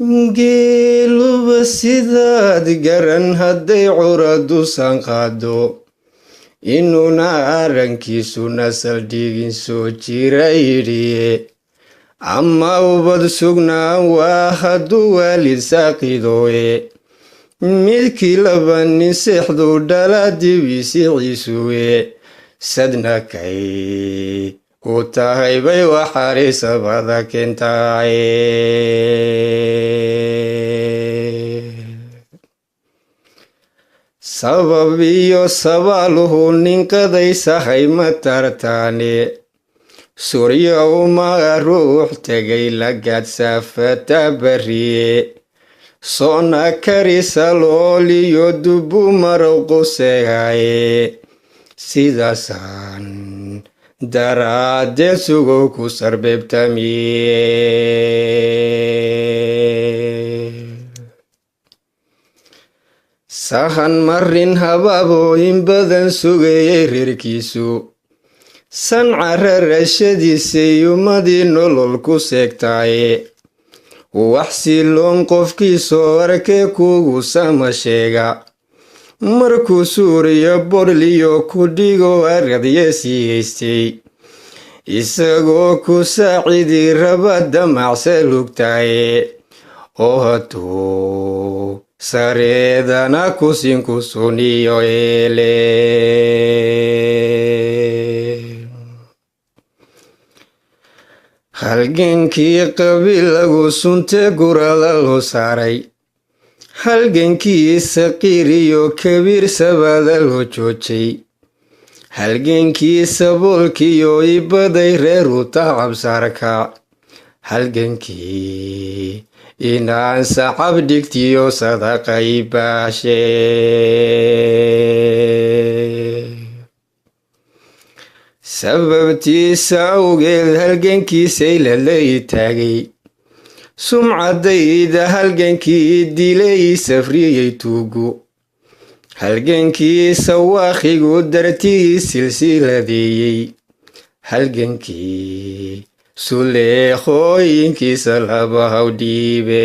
geeluba sidaad garan hadday curadu sanqaado inuuna arankiisuna saldhigin soo jira yidhiye ama ubad sugnaan waa hadduu waalid saaqidoe midkii laba nin seexduu dhala dibisiiciisuwe sadna kay u tahay bay waxarisabada keentaaye sabab iyo sabaaluhu ninqadaysahay ma tartaane surya uma ruux tegay lagaad saafata bariye soona karisa looliyo dubu marowqu seegaye sidaasaan daraaddeed sugow ku sarbeebtamiye sahan marin habaabooyin badan sugayay reerkiisu sanca rarashadiisay ummadii nolol ku seegtaaye wax siloon qofkiisoo arkee kuugu sama sheega markuu suuriya borliyo ku dhigo aradye siigaystay isagoo ku saacidii raba damacse lugtaaye oo hadduu sareedana kusinku suniyo eele halgankii qabiilagu sunte gurada loo saaray halgankii saqiir iyo kabiir sabada loo joojay halgankii saboolkiyo ibaday reeru tacabsaarka halgankii inaan sacab dhigtiyo sadaqay baashe sababtiisa awgeed halgankiisay lalay taagay sumcadayda halgankii dilay safriyey tuugu halgankii sawaakhigu dartii silsiladeeyey halgankii suleekhooyinkiisa laba haw dhiibe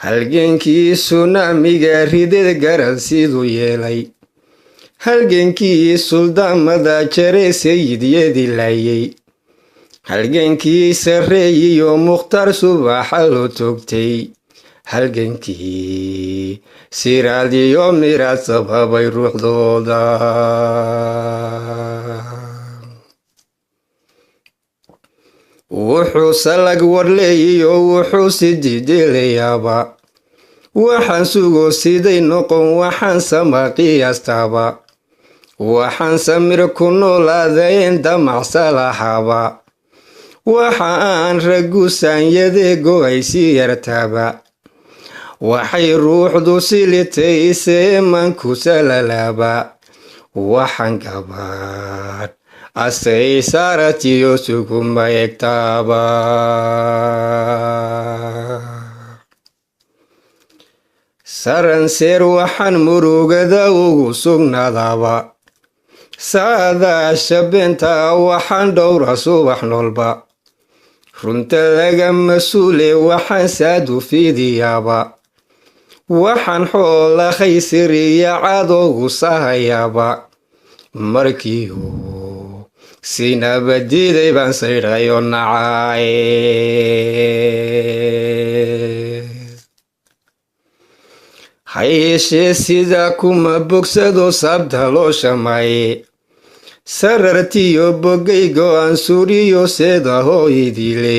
halgankii sunaamiga ridad garan siduu yeelay halgankii suldaamada jare sayidyadii laayay halgankii sarreeyiyo mukhtaar subaxa loo toogtay halgankii siraad iyo miraad sababay ruuxdooda wuxuu salag warleeyiyo wuxuu si diidelayaaba waxaan sugo siday noqon waxaan sama qiyaastaaba waxaan samir ku noolaadayn damacsa lahaaba waxa aan ragu saanyadee go-ay sii yartaaba waxay ruuxdu silitay iseemanku salalaaba waxaan gabaadh asay saaratiyo suguma egtaaba saranseer waxaan murugada ugu sugnaadaaba saadaasha beenta waxaan dhowra subax noolba runta laga mas-uule waxaan saadu fiidiyaaba waxaan xoola khaysiriya cadoogu sahayaaba markiiu sinaba diiday baan saydhayo nacaaye hayeeshee sidaa kuma bogsado sabda loo shamaaye sarartiyo bogay go-aan suuriyo seeda hooyadiile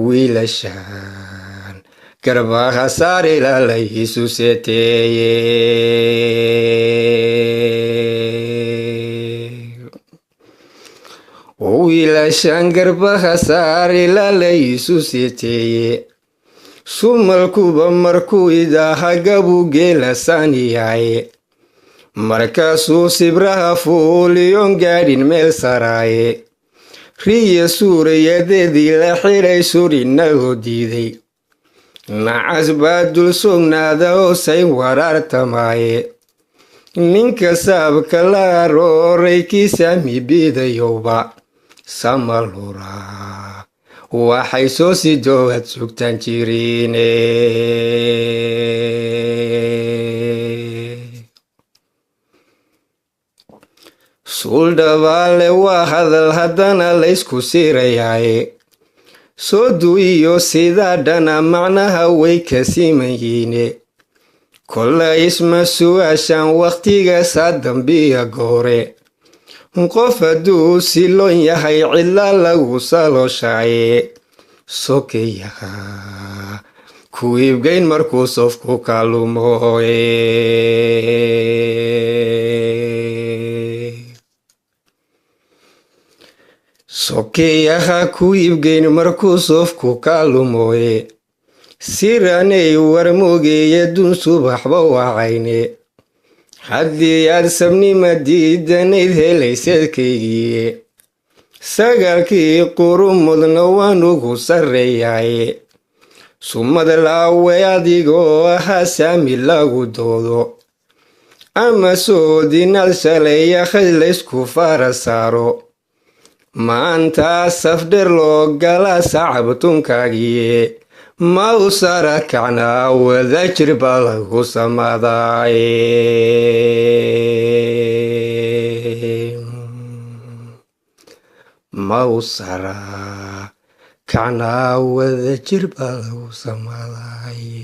wiilashaan garbaha saari lalayhiisu seeteeye wiilashaan garbaha saari lalayhiisu seeteeye sumalkuba markuu idaaha gabu geelasaaniyaye markaasuu sibraha fuuliyon gaadhin meel saraaye riya suurayadeedii la xidhay surina loo diiday nacas baa dul sugnaada hoosay waraartamaaye ninka saabka la arooray kii saami biidayowba samalura waxay soo sidoowad sugtaan jiriine suuldhabaale waa hadal haddana laysku siirayaye soo du'iyo sidaa dhana macnaha way ka siman yiine kolla isma su'aashaan wakhtigaasaa dambiya goore qof hadduu siloon yahay cidla lagu salooshaaye sokeyaha ku iibgayn markuu sofku kaalumooye sokeyaha ku iibgayn markuu sofku kaalumooye siranay warmoogeeye dun subaxba wacayne haddii aad sabnima diidanayd helayseedkaygiiye sagaalkii qurumudna waan ugu sarreeyaye sumad laawe adigoo ahaa saami lagu doodo ama soodinaad shalay yahay laysku fara saaro maanta safdher loo galaa sacabtunkaagiye ma u sara kacnaa wadajir baa lagu samadaaye ma u sara kacnaa wadajir baa lagu samadaaye